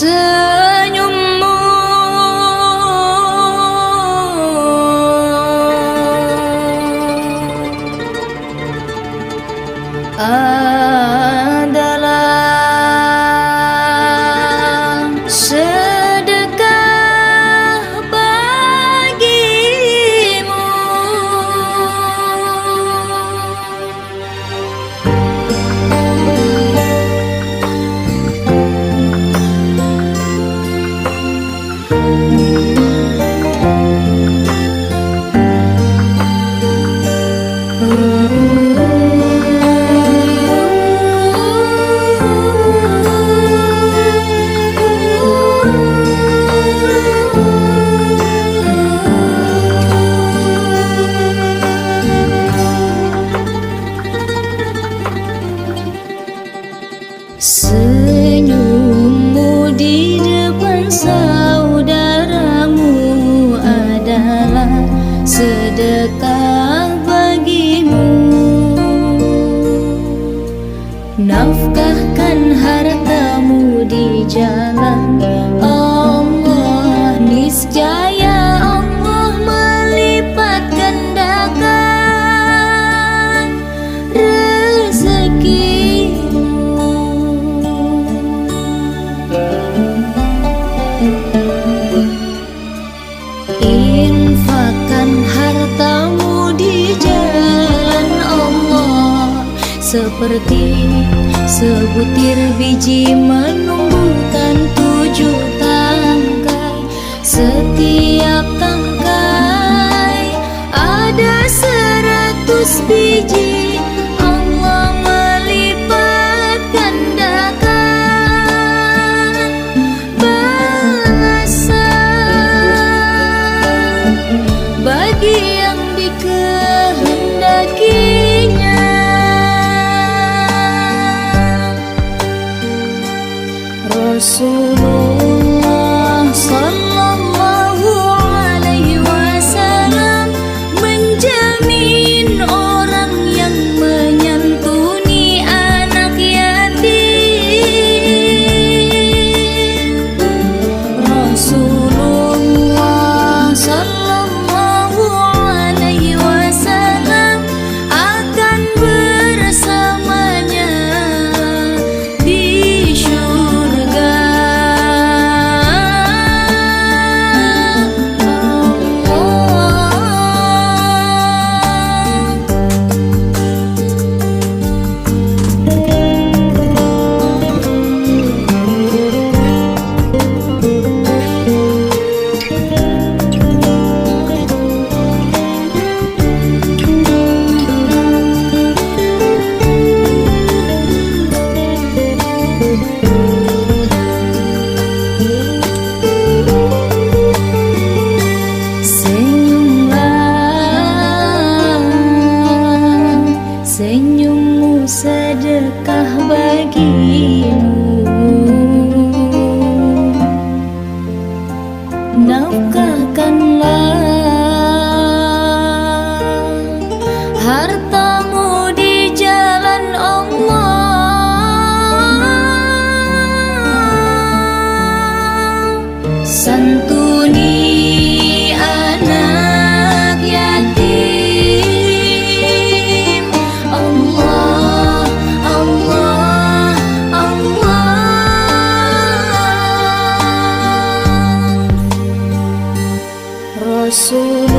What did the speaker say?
Senyummu adalah sedekah bagimu. Senyummu di depan saudaramu adalah sedekah bagimu. Nafkahkan hartamu di jalan Allah, niscaya Allah melipat gandakan rezekimu. Infakkan hartamu di jalan Allah, seperti sebutir biji menumbuhkan 7 tangkai. Setiap tangkai ada 100 biji. Allah melipat gandakan balasan bagi yang dikehendakinya. Rasulullah sallallahu alaihi wasallam menjamin orang yang menyantuni anak yatim. Rasulullah sallallahu alaihi wasallam akan bersamanya di syurga. Senyummu sedekah bagimu. Nafkahkanlah hartamu di jalan Allah. Santuni anak yatim. Allah, Allah, Allah. Rasul